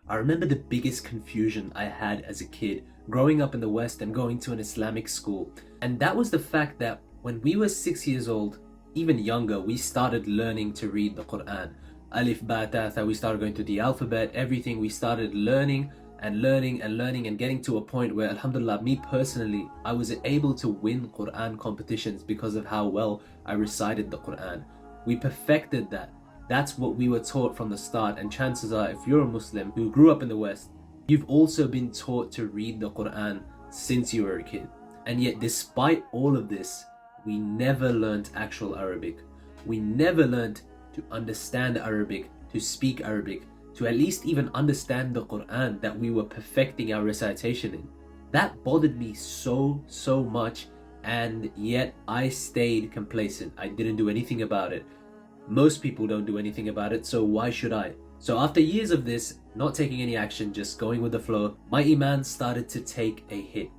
I remember the biggest confusion I had as a kid growing up in the West and going to an Islamic school. And that was the fact that when we were 6 years old, even younger, we started learning to read the Quran. Alif, Ba, Ta, Tha, we started going through the alphabet, everything. We started learning and learning and learning and getting to a point where, alhamdulillah, me personally, I was able to win Quran competitions because of how well I recited the Quran. We perfected that. That's what we were taught from the start, and chances are, if you're a Muslim who grew up in the West, you've also been taught to read the Quran since you were a kid. And yet, despite all of this, we never learned actual Arabic. We never learned to understand Arabic, to speak Arabic, to at least even understand the Quran that we were perfecting our recitation in. That bothered me so much, and yet I stayed complacent. I didn't do anything about it. Most people don't do anything about it, so why should I? So after years of this, not taking any action, just going with the flow, my Iman started to take a hit.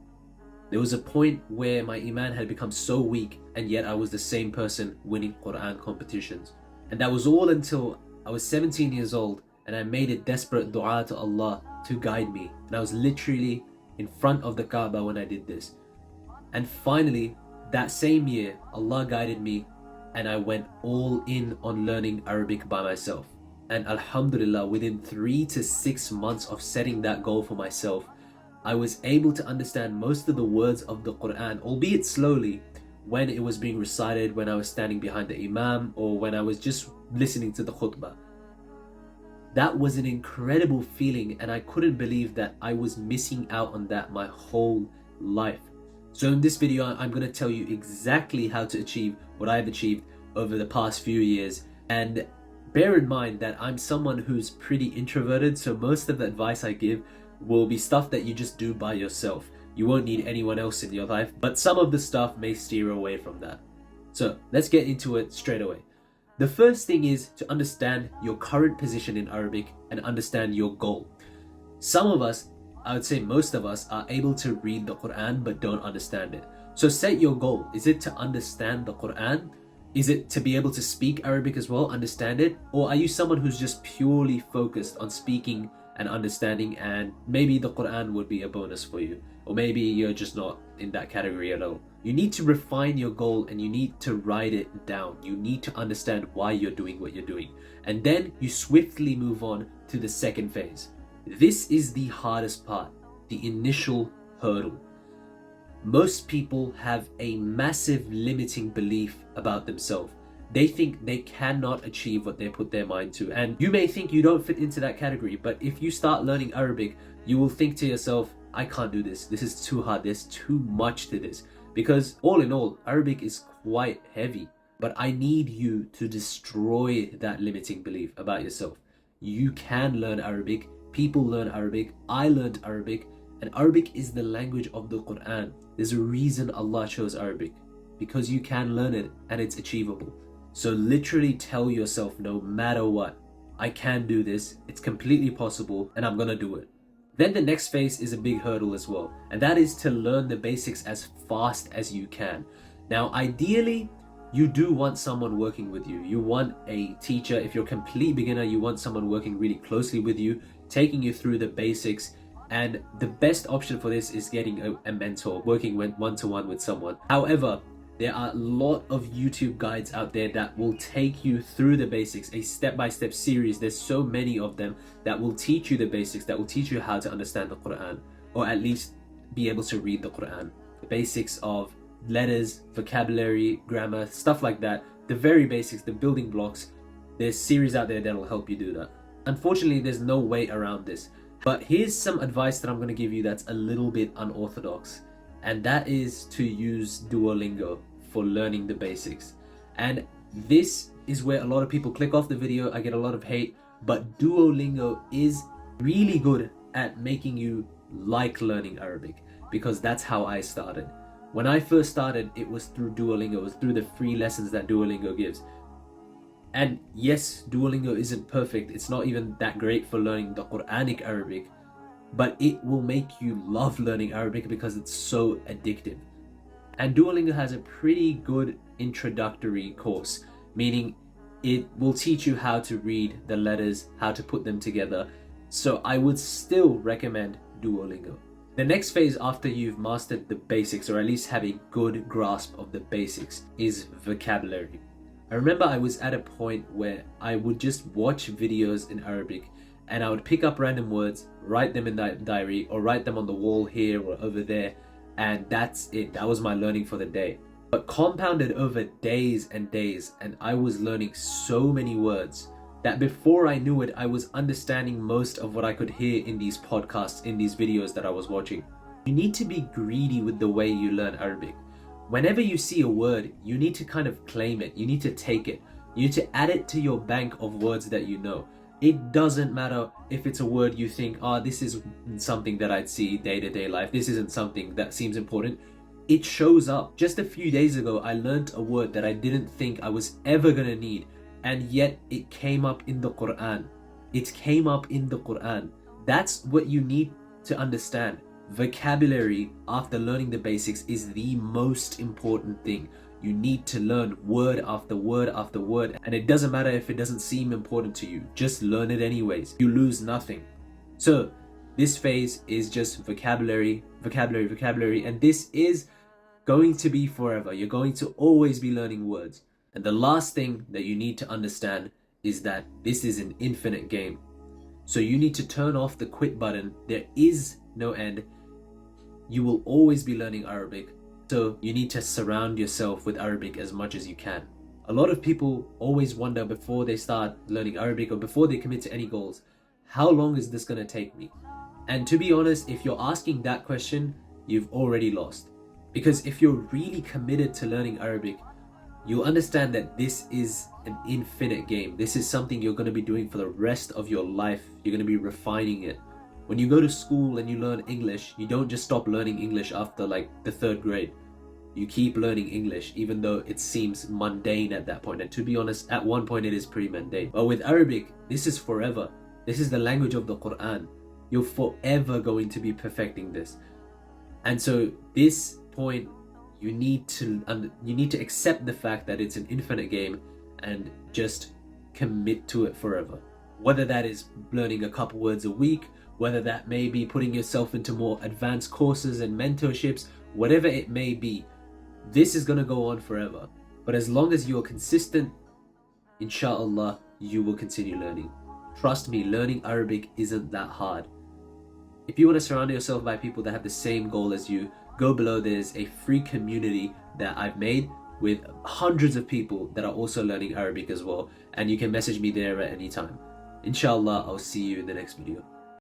There was a point where my Iman had become so weak, and yet I was the same person winning Quran competitions. And that was all until I was 17 years old and I made a desperate dua to Allah to guide me. And I was literally in front of the Kaaba when I did this. And finally, that same year, Allah guided me and I went all in on learning Arabic by myself. And alhamdulillah, within 3 to 6 months of setting that goal for myself, I was able to understand most of the words of the Quran, albeit slowly, when it was being recited, when I was standing behind the Imam, or when I was just listening to the khutbah. That was an incredible feeling, and I couldn't believe that I was missing out on that my whole life. So in this video, I'm going to tell you exactly how to achieve what I've achieved over the past few years. And bear in mind that I'm someone who's pretty introverted, so most of the advice I give will be stuff that you just do by yourself. You won't need anyone else in your life, but some of the stuff may steer away from that. So let's get into it straight away. The first thing is to understand your current position in Arabic and understand your goal. Some of us, I would say most of us, are able to read the Quran but don't understand it. So set your goal. Is it to understand the Quran? Is it to be able to speak Arabic as well, understand it? Or are you someone who's just purely focused on speaking and understanding, and maybe the Quran would be a bonus for you? Or maybe you're just not in that category at all. You need to refine your goal and you need to write it down. You need to understand why you're doing what you're doing. And then you swiftly move on to the second phase. This is the hardest part, the initial hurdle. Most people have a massive limiting belief about themselves. They think they cannot achieve what they put their mind to. And you may think you don't fit into that category, but if you start learning Arabic, you will think to yourself, I can't do this. This is too hard. There's too much to this. Because all in all, Arabic is quite heavy. But I need you to destroy that limiting belief about yourself. You can learn Arabic. People learn Arabic. I learned Arabic. And Arabic is the language of the Quran. There's a reason Allah chose Arabic. Because you can learn it and it's achievable. So literally tell yourself, no matter what, I can do this. It's completely possible and I'm gonna do it. Then the next phase is a big hurdle as well, and that is to learn the basics as fast as you can. Now, ideally, you do want someone working with you. You want a teacher. If you're a complete beginner, you want someone working really closely with you, taking you through the basics. And the best option for this is getting a mentor, working one-to-one with someone. However, there are a lot of YouTube guides out there that will take you through the basics, a step-by-step series. There's so many of them that will teach you the basics, that will teach you how to understand the Quran, or at least be able to read the Quran. The basics of letters, vocabulary, grammar, stuff like that. The very basics, the building blocks. There's series out there that will help you do that. Unfortunately, there's no way around this. But here's some advice that I'm going to give you that's a little bit unorthodox. And that is to use Duolingo for learning the basics. And this is where a lot of people click off the video. I get a lot of hate, but Duolingo is really good at making you like learning Arabic, because that's how I started. When I first started, it was through Duolingo. It was through the free lessons that Duolingo gives. And yes, Duolingo isn't perfect. It's not even that great for learning the Quranic Arabic, but it will make you love learning Arabic because it's so addictive. And Duolingo has a pretty good introductory course, meaning it will teach you how to read the letters, how to put them together. So I would still recommend Duolingo. The next phase after you've mastered the basics, or at least have a good grasp of the basics, is vocabulary. I remember I was at a point where I would just watch videos in Arabic and I would pick up random words, write them in that diary, or write them on the wall here or over there, and that's it. That was my learning for the day. But compounded over days and days, and I was learning so many words that before I knew it, I was understanding most of what I could hear in these podcasts, in these videos that I was watching. You need to be greedy with the way you learn Arabic. Whenever you see a word, you need to kind of claim it. You need to take it. You need to add it to your bank of words that you know. It doesn't matter if it's a word you think, this is something that I'd see day-to-day life. This isn't something that seems important. It shows up. Just a few days ago, I learned a word that I didn't think I was ever gonna need, and yet it came up in the Quran. It came up in the Quran. That's what you need to understand. Vocabulary, after learning the basics, is the most important thing. You need to learn word after word after word, and it doesn't matter if it doesn't seem important to you. Just learn it anyways. You lose nothing. So this phase is just vocabulary, vocabulary, vocabulary, and this is going to be forever. You're going to always be learning words. And the last thing that you need to understand is that this is an infinite game. So you need to turn off the quit button. There is no end. You will always be learning Arabic. So you need to surround yourself with Arabic as much as you can. A lot of people always wonder before they start learning Arabic or before they commit to any goals, how long is this going to take me? And to be honest, if you're asking that question, you've already lost. Because if you're really committed to learning Arabic, you'll understand that this is an infinite game. This is something you're going to be doing for the rest of your life. You're going to be refining it. When you go to school and you learn English, you don't just stop learning English after like the 3rd grade. You keep learning English, even though it seems mundane at that point. And to be honest, at one point it is pretty mundane. But with Arabic, this is forever. This is the language of the Quran. You're forever going to be perfecting this. And so this point, you need to accept the fact that it's an infinite game and just commit to it forever. Whether that is learning a couple words a week, whether that may be putting yourself into more advanced courses and mentorships, whatever it may be, this is going to go on forever. But as long as you're consistent, inshallah, you will continue learning. Trust me, learning Arabic isn't that hard. If you want to surround yourself by people that have the same goal as you, go below. There's a free community that I've made with hundreds of people that are also learning Arabic as well. And you can message me there at any time. Inshallah, I'll see you in the next video.